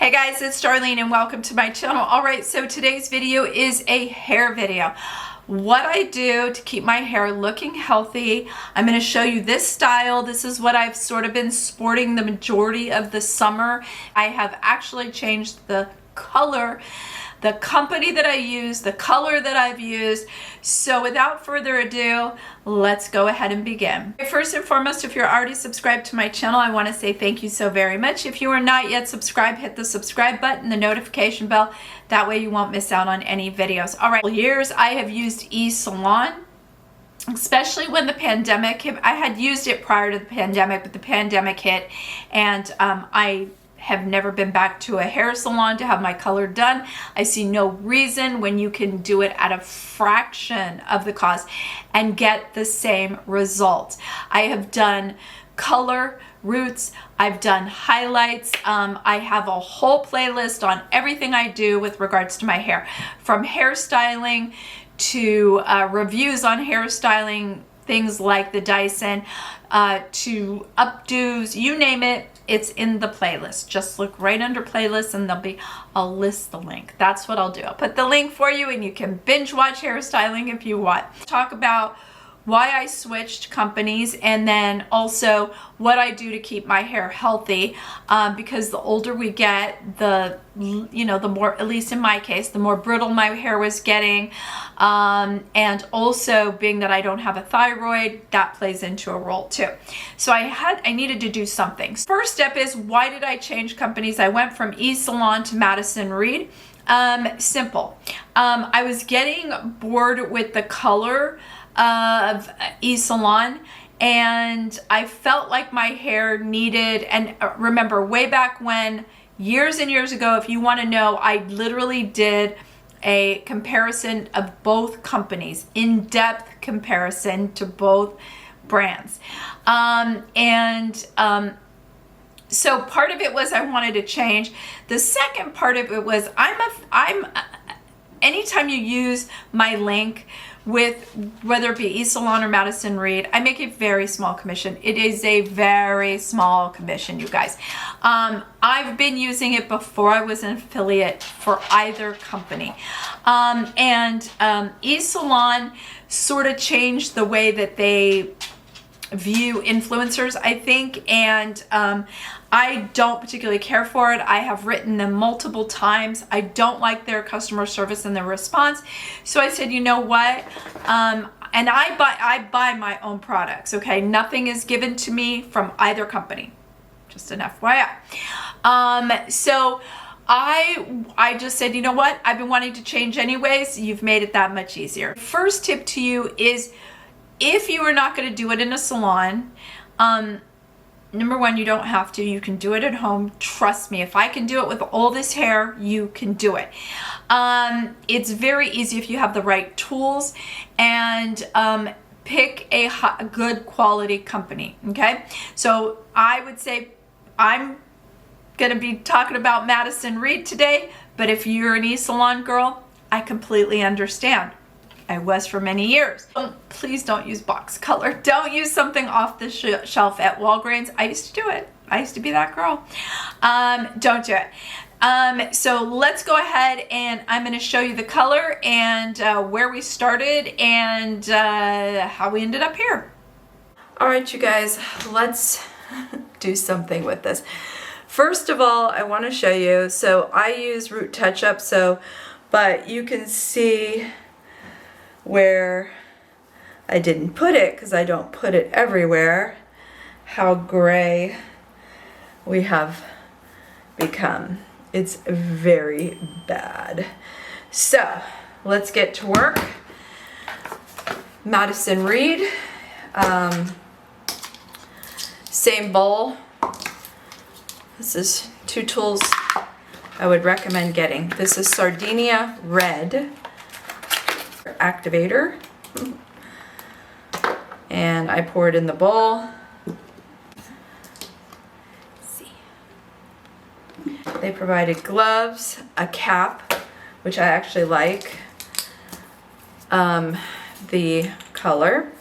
Hey guys, it's Darlene and welcome to my channel. Alright, so today's video is a hair video. What I do to keep my hair looking healthy. I'm going to show you this style. This is what I've sort of been sporting the majority of the summer. I have actually changed the color, the company that I use, the color that I've used. So without further ado, let's go ahead and begin. First and foremost, if you're already subscribed to my channel, I want to say thank you so very much. If you are not yet subscribed, hit the subscribe button, the notification bell. That way you won't miss out on any videos. All right, for years I have used eSalon, especially when the pandemic hit. I had used it prior to the pandemic, but the pandemic hit and I have never been back to a hair salon to have my color done. I see no reason when you can do it at a fraction of the cost and get the same result. I have done color, roots, I've done highlights. I have a whole playlist on everything I do with regards to my hair, from hairstyling to reviews on hairstyling, things like the Dyson, to updos, you name it. It's in the playlist. Just look right under playlist and I'll list the link. That's what I'll do. I'll put the link for you and you can binge watch hairstyling if you want. Talk about why I switched companies and then also what I do to keep my hair healthy, because the older we get, the more, at least in my case, the more brittle my hair was getting, and also being that I don't have a thyroid, that plays into a role too. So I needed to do something. First step is, why did I change companies? I went from eSalon to Madison Reed. Simple. I was getting bored with the color of eSalon, and I felt like my hair needed, and remember way back when, years and years ago, if you want to know, I literally did a comparison of both companies, in-depth comparison to both brands, so part of it was I wanted to change. The second part of it was anytime you use my link with whether it be eSalon or Madison Reed, I make a very small commission. It is a very small commission, you guys. I've been using it before I was an affiliate for either company. eSalon sort of changed the way that they view influencers, I think, and I don't particularly care for it. I have written them multiple times. I don't like their customer service and their response. So I said, you know what? And I buy my own products, okay? Nothing is given to me from either company. Just an FYI. So I just said, you know what? I've been wanting to change anyways. You've made it that much easier. First tip to you is, if you are not going to do it in a salon, number one, you don't have to. You can do it at home. Trust me. If I can do it with all this hair, you can do it. It's very easy if you have the right tools, and pick a good quality company, okay? So I would say I'm going to be talking about Madison Reed today, but if you're an eSalon girl, I completely understand. I was for many years. Please don't use box color. Don't use something off the shelf at Walgreens. I used to do it. I used to be that girl. Don't do it. So let's go ahead and I'm going to show you the color and where we started and how we ended up here. All right, you guys, let's do something with this. First of all, I want to show you. So I use Root Touch Up, but you can see where I didn't put it, because I don't put it everywhere, how gray we have become. It's very bad. So let's get to work. Madison Reed, same bowl. This is two tools I would recommend getting. This is Sardinia Red activator, and I pour it in the bowl. Let's see. They provided gloves, a cap, which I actually like, the color.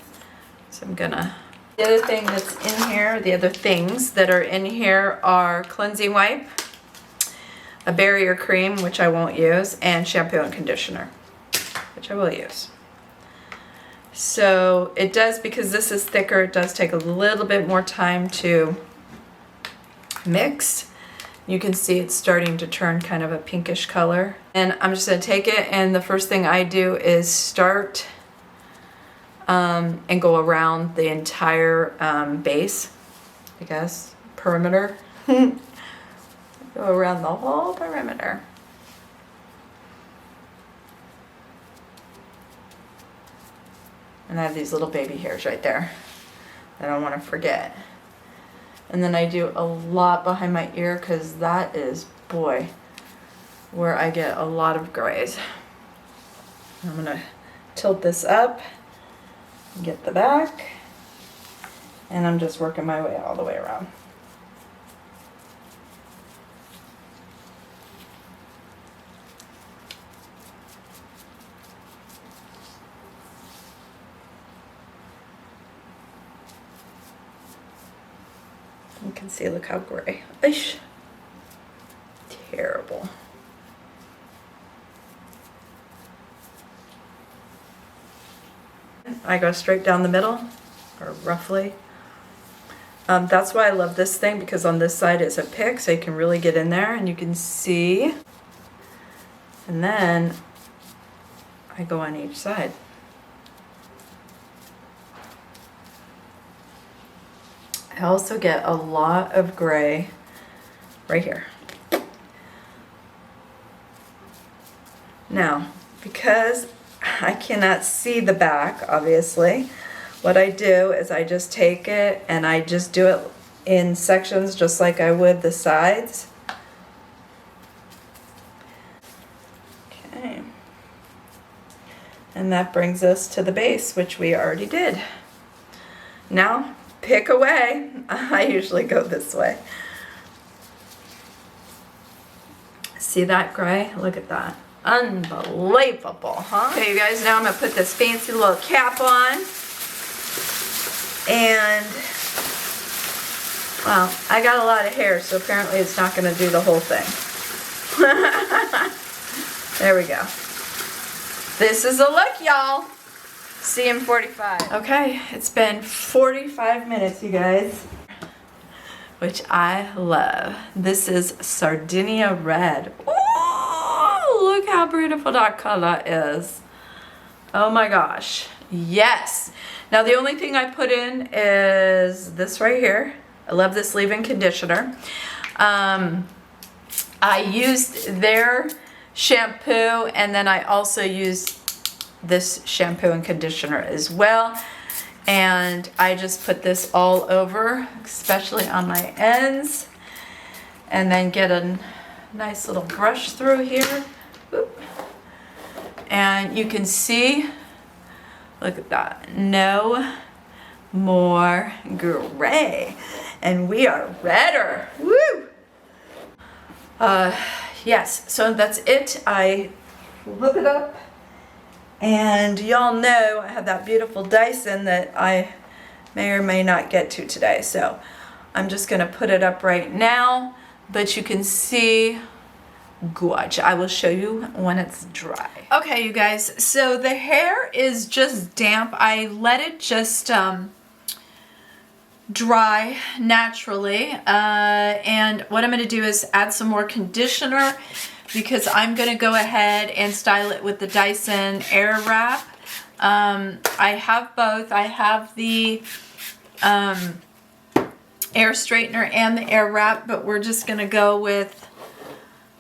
So I'm gonna. The other thing that's in here, the other things that are in here are cleansing wipe, a barrier cream, which I won't use, and shampoo and conditioner, which I will use. So it does, because this is thicker, it does take a little bit more time to mix. You can see it's starting to turn kind of a pinkish color. And I'm just gonna take it, and the first thing I do is start and go around the entire base, I guess, perimeter. Go around the whole perimeter. And I have these little baby hairs right there that I don't want to forget. And then I do a lot behind my ear, because that is, boy, where I get a lot of grays. I'm going to tilt this up, get the back, and I'm just working my way all the way around. You can see, look how gray. Ish. Terrible. I go straight down the middle, or roughly. That's why I love this thing, because on this side it's a pick, so you can really get in there and you can see. And then I go on each side. I also get a lot of gray right here. Now, because I cannot see the back, obviously, what I do is I just take it and I just do it in sections, just like I would the sides. Okay. And that brings us to the base, which we already did. Now, pick away. I usually go this way. See that gray? Look at that. Unbelievable, huh? Okay, you guys, now I'm gonna put this fancy little cap on. And, well, I got a lot of hair, so apparently it's not gonna do the whole thing. There we go. This is a look, y'all. See you in 45. Okay, it's been 45 minutes, you guys, which I love. This is Sardinia Red. Ooh, look how beautiful that color is. Oh my gosh, yes. Now the only thing I put in is this right here. I love this leave-in conditioner. I used their shampoo, and then I also used this shampoo and conditioner as well, and I just put this all over, especially on my ends, and then get a nice little brush through here. Oop. And you can see, look at that, no more gray, and we are redder. Woo! Yes, so that's it. I flip it up. And y'all know I have that beautiful Dyson that I may or may not get to today. So I'm just gonna put it up right now, but you can see, gorge. I will show you when it's dry. Okay, you guys, so the hair is just damp. I let it just dry naturally. And what I'm gonna do is add some more conditioner, because I'm gonna go ahead and style it with the Dyson Airwrap. I have both. I have the air straightener and the Airwrap, but we're just gonna go with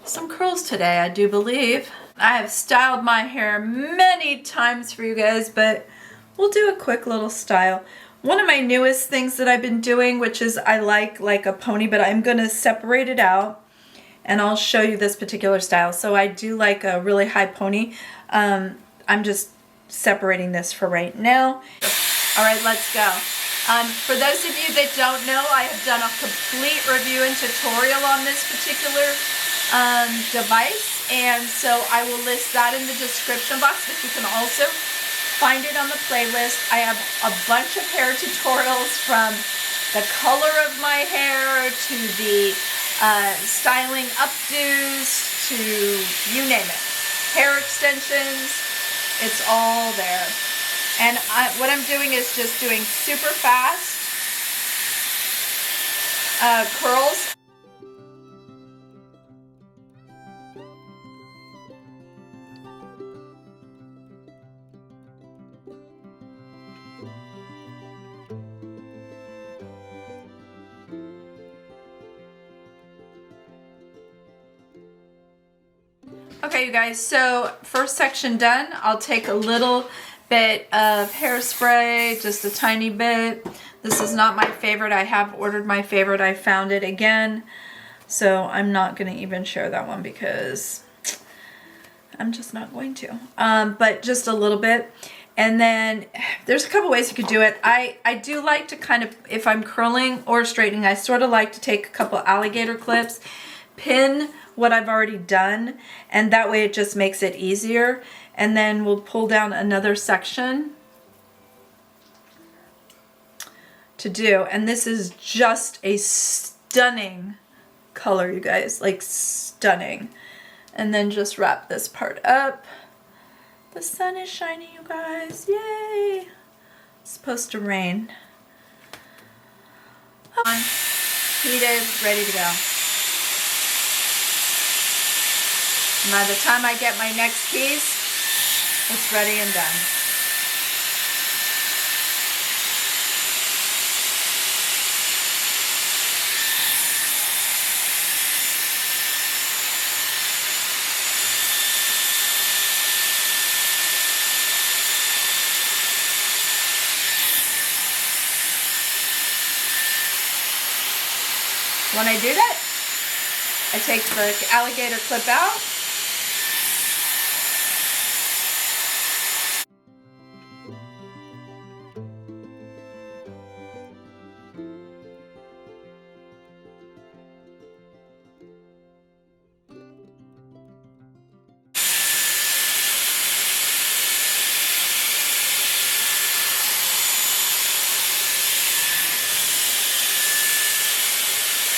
some curls today, I do believe. I have styled my hair many times for you guys, but we'll do a quick little style. One of my newest things that I've been doing, which is I like a pony, but I'm gonna separate it out. And I'll show you this particular style. So I do like a really high pony. I'm just separating this for right now. All right, let's go. For those of you that don't know, I have done a complete review and tutorial on this particular device. And so I will list that in the description box, but you can also find it on the playlist. I have a bunch of hair tutorials, from the color of my hair to the styling updos to you name it. Hair extensions, it's all there. And what I'm doing is just doing super fast curls. Okay, you guys, so first section done. I'll take a little bit of hairspray, just a tiny bit. This is not my favorite. I have ordered my favorite. I found it again. So I'm not going to even share that one because I'm just not going to. But just a little bit. And then there's a couple ways you could do it. I do like to kind of, if I'm curling or straightening, I sort of like to take a couple alligator clips, pin what I've already done, and that way it just makes it easier. And then we'll pull down another section to do. And this is just a stunning color, you guys, like stunning. And then just wrap this part up. The sun is shining, you guys. Yay! It's supposed to rain. On, heated, ready to go. And by the time I get my next piece, it's ready and done. When I do that, I take the alligator clip out.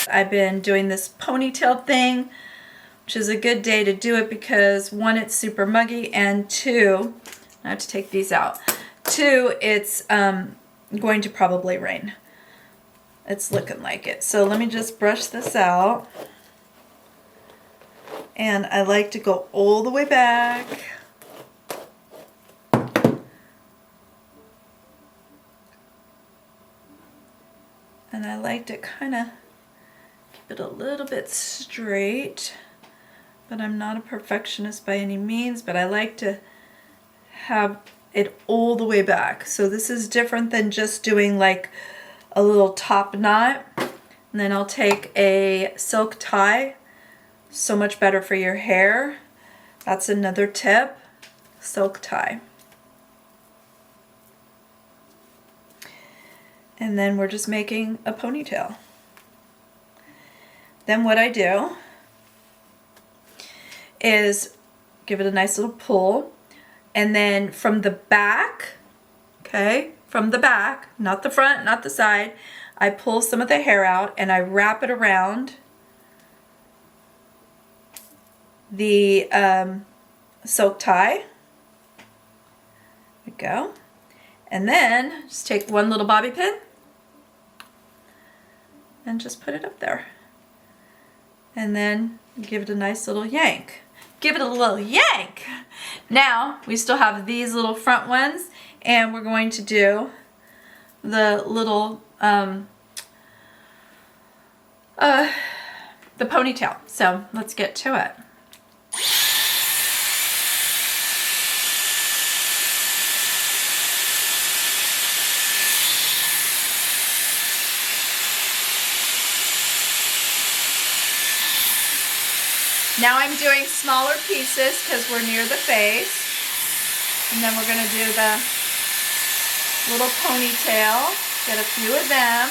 I've been doing this ponytail thing, which is a good day to do it because one, it's super muggy, and two, I have to take these out. Two, it's going to probably rain. It's looking like it. So let me just brush this out. And I like to go all the way back. And I like to kind of keep it a little bit straight, but I'm not a perfectionist by any means, but I like to have it all the way back. So this is different than just doing like a little top knot. And then I'll take a silk tie, so much better for your hair. That's another tip, silk tie. And then we're just making a ponytail. Then what I do is give it a nice little pull, and then from the back, okay, from the back, not the front, not the side, I pull some of the hair out and I wrap it around the silk tie. There we go. And then just take one little bobby pin and just put it up there. And then give it a nice little yank. Give it a little yank. Now we still have these little front ones, and we're going to do the little the ponytail. So let's get to it. Now I'm doing smaller pieces because we're near the face. And then we're going to do the little ponytail. Get a few of them.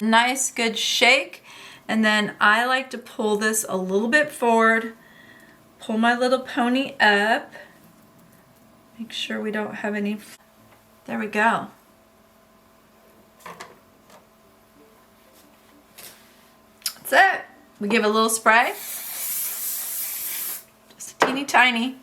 Nice, good shake. And then I like to pull this a little bit forward, pull my little pony up, make sure we don't have any, there we go. That's it. We give it a little spray, just a teeny tiny.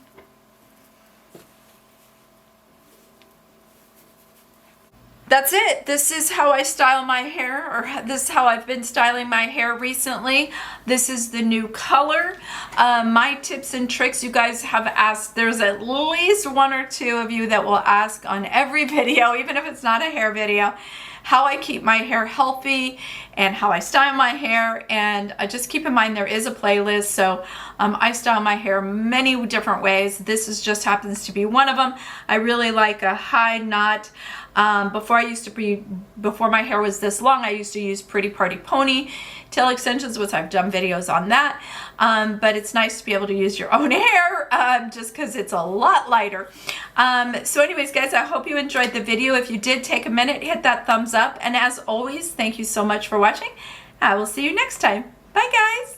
That's it. This is how I style my hair, or this is how I've been styling my hair recently. This is the new color. My tips and tricks, you guys have asked, there's at least one or two of you that will ask on every video, even if it's not a hair video, how I keep my hair healthy and how I style my hair. And just keep in mind there is a playlist, so I style my hair many different ways. This is just happens to be one of them. I really like a high knot. Before my hair was this long, I used to use Pretty Party Pony tail extensions, which I've done videos on that. But it's nice to be able to use your own hair just because it's a lot lighter. So anyways, guys, I hope you enjoyed the video. If you did, take a minute, hit that thumbs up. And as always, thank you so much for watching. I will see you next time. Bye, guys.